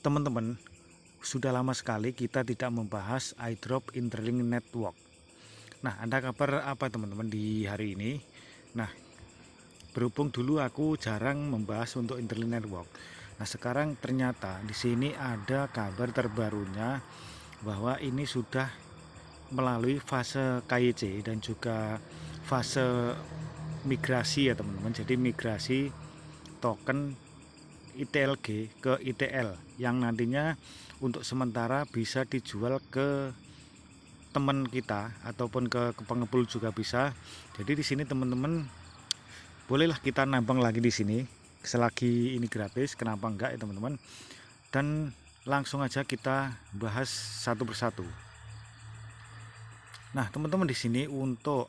Teman-teman, sudah lama sekali kita tidak membahas iDrop Interlink Network. Nah, ada kabar apa teman-teman di hari ini? Nah, berhubung dulu aku jarang membahas untuk Interlink Network. Nah, sekarang ternyata di sini ada kabar terbarunya bahwa ini sudah melalui fase KYC dan juga fase migrasi ya teman-teman. Jadi migrasi token ITLG ke ITL yang nantinya untuk sementara bisa dijual ke teman kita ataupun ke pengepul juga bisa. Jadi di sini teman-teman bolehlah kita nambang lagi di sini selagi ini gratis, kenapa enggak ya teman-teman. Dan langsung aja kita bahas satu persatu. Nah, teman-teman di sini untuk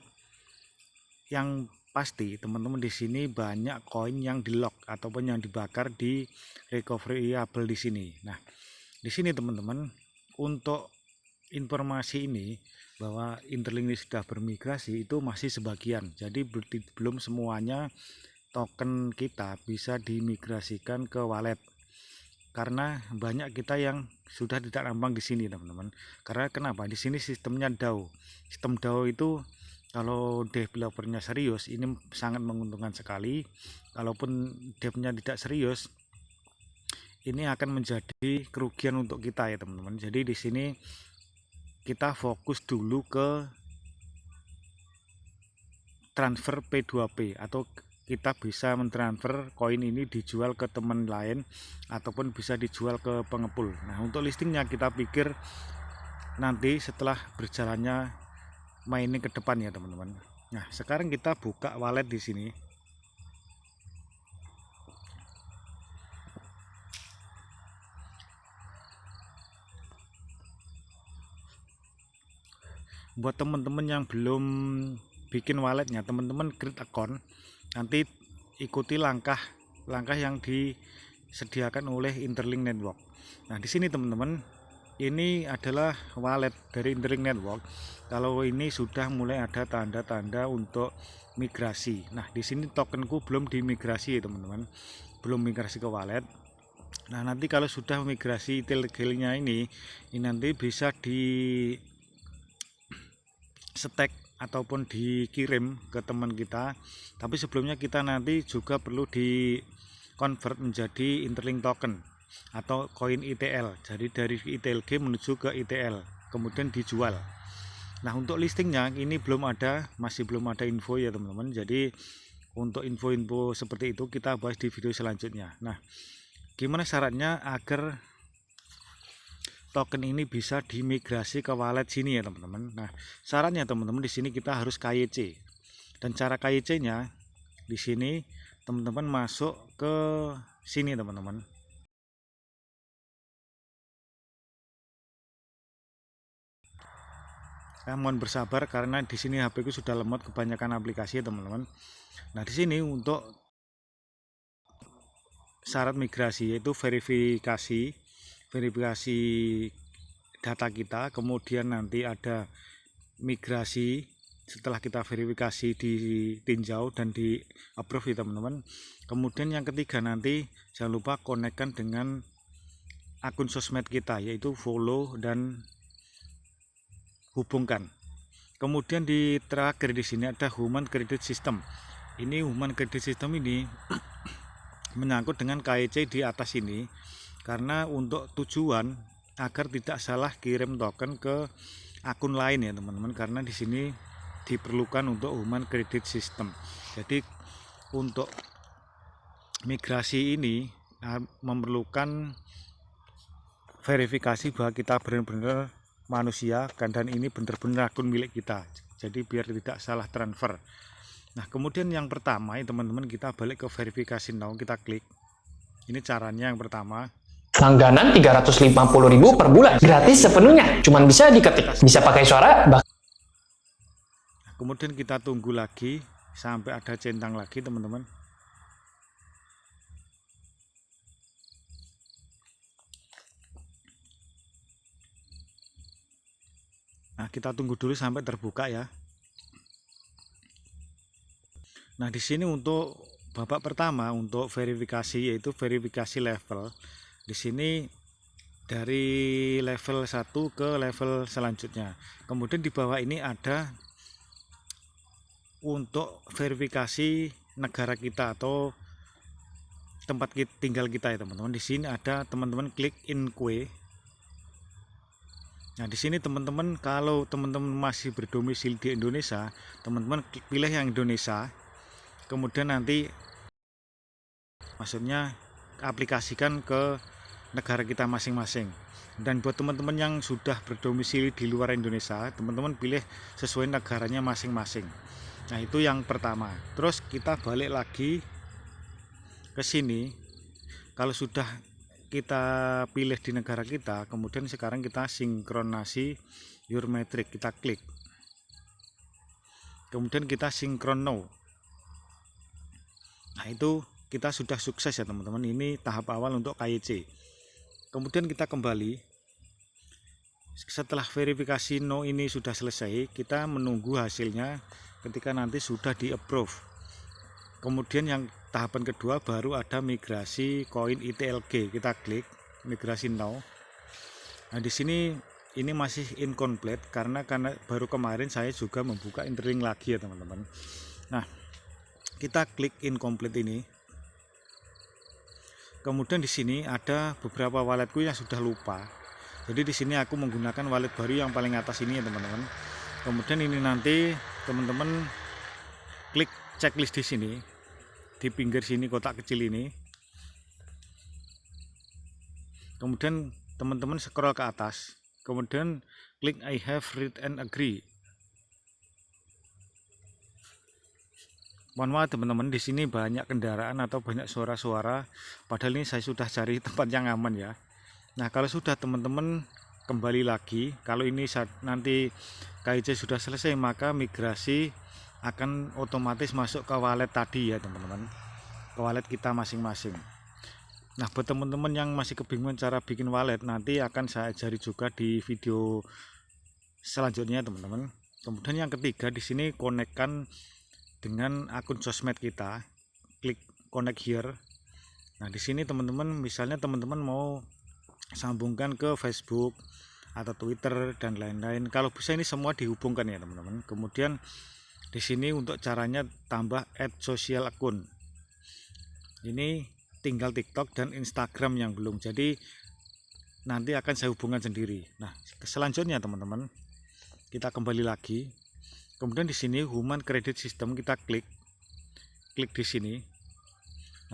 yang pasti teman-teman di sini banyak koin yang di lock ataupun yang dibakar di recoverable di sini. Nah, di sini teman-teman untuk informasi ini bahwa Interlink ini sudah bermigrasi itu masih sebagian. Jadi belum semuanya token kita bisa dimigrasikan ke wallet. Karena banyak kita yang sudah tidak nambang di sini teman-teman. Karena kenapa? Di sini sistemnya DAO. Sistem DAO itu kalau developernya serius ini sangat menguntungkan sekali. Kalaupun devnya tidak serius, ini akan menjadi kerugian untuk kita ya teman-teman. Jadi di sini kita fokus dulu ke transfer P2P atau kita bisa mentransfer koin ini dijual ke teman lain ataupun bisa dijual ke pengepul. Nah, untuk listingnya kita pikir nanti setelah berjalannya mining ke depan ya teman-teman. Nah, sekarang kita buka wallet di sini. Buat teman-teman yang belum bikin walletnya, teman-teman create account, nanti ikuti langkah-langkah yang disediakan oleh Interlink Network. Nah, di sini teman-teman, ini adalah wallet dari Interlink Network. Kalau ini sudah mulai ada tanda-tanda untuk migrasi. Nah, di sini tokenku belum dimigrasi ya teman-teman, belum migrasi ke wallet. Nah, nanti kalau sudah migrasi ITLG-nya ini nanti bisa di stack ataupun dikirim ke teman kita. Tapi sebelumnya kita nanti juga perlu di convert menjadi Interlink token atau koin ITL. Jadi dari ITLG menuju ke ITL kemudian dijual. Nah, untuk listingnya ini masih belum ada info ya teman-teman. Jadi untuk info-info seperti itu kita bahas di video selanjutnya. Nah, gimana syaratnya agar token ini bisa dimigrasi ke wallet sini ya teman-teman. Nah, syaratnya teman-teman di sini kita harus KYC. Dan cara KYC-nya di sini teman-teman masuk ke sini teman-teman. Mohon bersabar karena di sini HP ku sudah lemot kebanyakan aplikasi ya teman-teman. Nah, di sini untuk syarat migrasi yaitu verifikasi data kita, kemudian nanti ada migrasi setelah kita verifikasi ditinjau dan di approve ya teman-teman. Kemudian yang ketiga nanti jangan lupa konekkan dengan akun sosmed kita yaitu follow dan hubungkan. Kemudian di terakhir di sini ada human credit system. Ini human credit system ini menyangkut dengan KYC di atas ini karena untuk tujuan agar tidak salah kirim token ke akun lain ya teman-teman, karena di sini diperlukan untuk human credit system. Jadi untuk migrasi ini memerlukan verifikasi bahwa kita benar-benar manusia dan ini benar-benar akun milik kita. Jadi biar tidak salah transfer. Nah, kemudian yang pertama ya teman-teman, kita balik ke verifikasi now, kita klik. Ini caranya yang pertama. Langganan 350.000 per bulan, gratis sepenuhnya, cuman bisa diketik, bisa pakai suara. Kemudian kita tunggu lagi sampai ada centang lagi teman-teman. Nah, kita tunggu dulu sampai terbuka ya. Nah, di sini untuk babak pertama untuk verifikasi yaitu verifikasi level. Di sini dari level 1 ke level selanjutnya. Kemudian di bawah ini ada untuk verifikasi negara kita atau tempat tinggal kita ya teman-teman. Di sini ada teman-teman klik inquire. Nah, di sini teman-teman kalau teman-teman masih berdomisili di Indonesia, teman-teman pilih yang Indonesia. Kemudian nanti maksudnya aplikasikan ke negara kita masing-masing. Dan buat teman-teman yang sudah berdomisili di luar Indonesia, teman-teman pilih sesuai negaranya masing-masing. Nah, itu yang pertama. Terus kita balik lagi ke sini. Kalau sudah kita pilih di negara kita, kemudian sekarang kita sinkronasi your metric, kita klik. Kemudian kita sinkron now. Nah, itu kita sudah sukses ya teman-teman. Ini tahap awal untuk KYC. Kemudian kita kembali. Setelah verifikasi no ini sudah selesai, kita menunggu hasilnya ketika nanti sudah di approve. Kemudian yang tahapan kedua baru ada migrasi koin ITLG. Kita klik migrasi now. Nah, di sini ini masih incomplete karena baru kemarin saya juga membuka Interlink lagi ya teman-teman. Nah, kita klik incomplete ini. Kemudian di sini ada beberapa walletku yang sudah lupa. Jadi di sini aku menggunakan wallet baru yang paling atas ini ya teman-teman. Kemudian ini nanti teman-teman klik checklist di sini. Di pinggir sini kotak kecil ini. Kemudian teman-teman scroll ke atas. Kemudian klik I have read and agree. Mohon maaf teman-teman, di sini banyak kendaraan atau banyak suara-suara. Padahal ini saya sudah cari tempat yang aman ya. Nah, kalau sudah teman-teman kembali lagi, kalau ini nanti KYC sudah selesai, maka migrasi akan otomatis masuk ke wallet tadi ya teman-teman, ke wallet kita masing-masing. Nah, buat teman-teman yang masih kebingungan cara bikin wallet, nanti akan saya ajari juga di video selanjutnya teman-teman. Kemudian yang ketiga, di sini konekkan dengan akun sosmed kita, klik connect here. Nah, di sini teman-teman, misalnya teman-teman mau sambungkan ke Facebook atau Twitter dan lain-lain, kalau bisa ini semua dihubungkan ya teman-teman. Kemudian di sini untuk caranya tambah add social account. Ini tinggal TikTok dan Instagram yang belum, jadi nanti akan saya hubungkan sendiri. Nah, selanjutnya teman-teman, kita kembali lagi. Kemudian di sini Human Credit System kita klik di sini.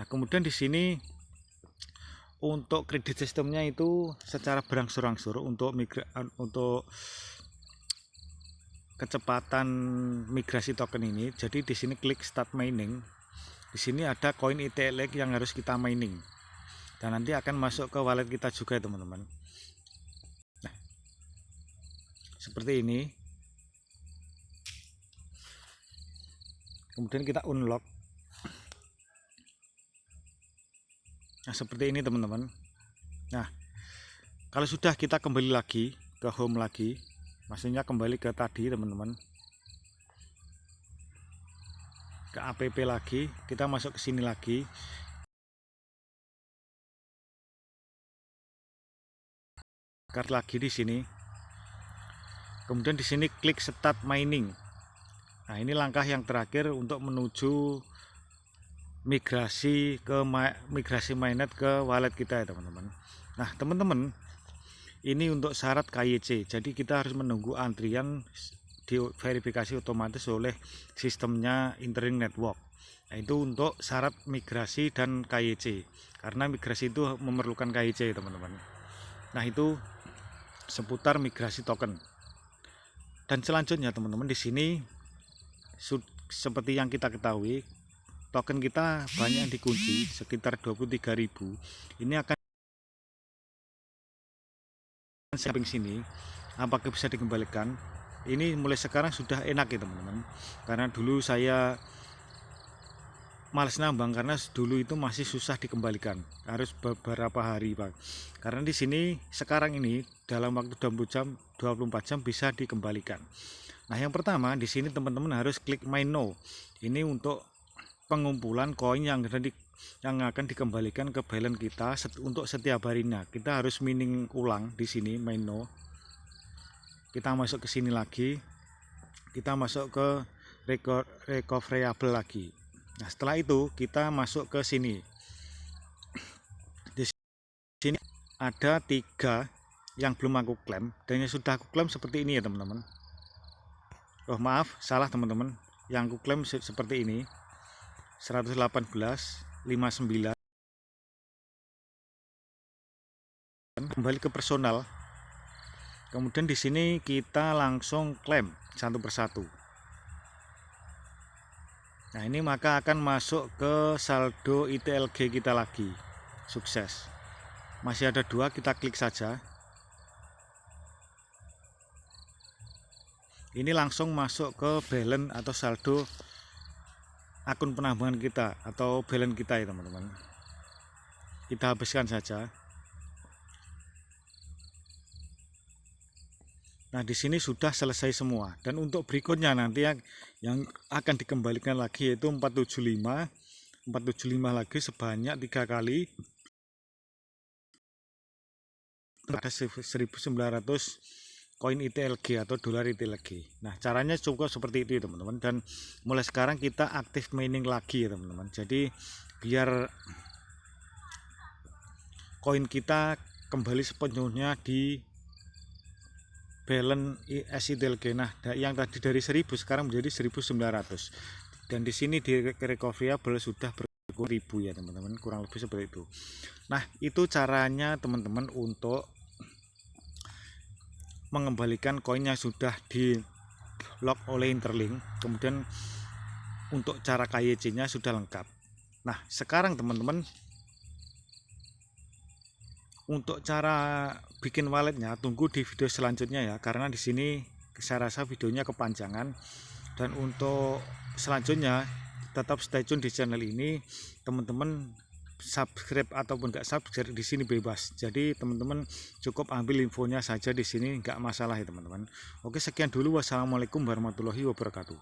Nah, kemudian di sini untuk kredit sistemnya itu secara berangsur-angsur untuk kecepatan migrasi token ini. Jadi di sini klik start mining. Di sini ada koin ITLX yang harus kita mining. Dan nanti akan masuk ke wallet kita juga ya teman-teman. Nah, seperti ini. Kemudian kita unlock. Nah, seperti ini teman-teman. Nah, kalau sudah kita kembali lagi ke home lagi, maksudnya kembali ke tadi teman-teman, ke app lagi, kita masuk ke sini lagi, kartu lagi di sini. Kemudian di sini klik start mining. Nah, ini langkah yang terakhir untuk menuju migrasi mainnet ke wallet kita ya teman-teman. Nah teman-teman, ini untuk syarat KYC, jadi kita harus menunggu antrian diverifikasi otomatis oleh sistemnya Interlink Network. Nah, itu untuk syarat migrasi dan KYC, karena migrasi itu memerlukan KYC ya teman-teman. Nah, itu seputar migrasi token. Dan selanjutnya teman-teman, di sini seperti yang kita ketahui, token kita banyak yang dikunci, sekitar 23.000. Ini akan samping sini, apakah bisa dikembalikan? Ini mulai sekarang sudah enak ya teman-teman. Karena dulu saya males nambang, karena dulu itu masih susah dikembalikan, harus beberapa hari Pak. Karena di sini sekarang ini dalam waktu 24 jam bisa dikembalikan. Nah, yang pertama di sini teman-teman harus klik mine now. Ini untuk pengumpulan koin yang ada di yang akan dikembalikan ke balance kita untuk setiap harinya. Kita harus mining ulang di sini main kita masuk ke sini lagi, kita masuk ke recoverable lagi. Nah setelah itu kita masuk ke sini. Di sini ada 3 yang belum aku klaim dan yang sudah aku klaim seperti ini ya teman-teman. Oh maaf, salah teman-teman, yang aku klaim seperti ini 118, 59. Kembali ke personal, kemudian di sini kita langsung klaim satu persatu. Nah ini maka akan masuk ke saldo ITLG kita lagi. Sukses. Masih ada 2, kita klik saja. Ini langsung masuk ke balance atau saldo akun penambangan kita atau balance kita ya teman-teman. Kita habiskan saja. Nah di sini sudah selesai semua, dan untuk berikutnya nanti yang akan dikembalikan lagi yaitu 475 lagi sebanyak 3 kali. Ada 1900 koin ITLG atau dolar ITLG. Nah caranya cukup seperti itu ya teman-teman, dan mulai sekarang kita aktif mining lagi ya teman-teman. Jadi biar koin kita kembali sepenuhnya di balance ITLG. Nah yang tadi dari 1000 sekarang menjadi 1900, dan di sini di recoverable sudah berkurang 1000 ya teman-teman, kurang lebih seperti itu. Nah itu caranya teman-teman untuk mengembalikan koin yang sudah di lock oleh Interlink. Kemudian untuk cara KYC nya sudah lengkap. Nah sekarang teman-teman, untuk cara bikin walletnya tunggu di video selanjutnya ya, karena di sini saya rasa videonya kepanjangan. Dan untuk selanjutnya tetap stay tune di channel ini teman-teman. Subscribe ataupun nggak subscribe di sini bebas. Jadi teman-teman cukup ambil infonya saja di sini, nggak masalah ya teman-teman. Oke sekian dulu, wassalamualaikum warahmatullahi wabarakatuh.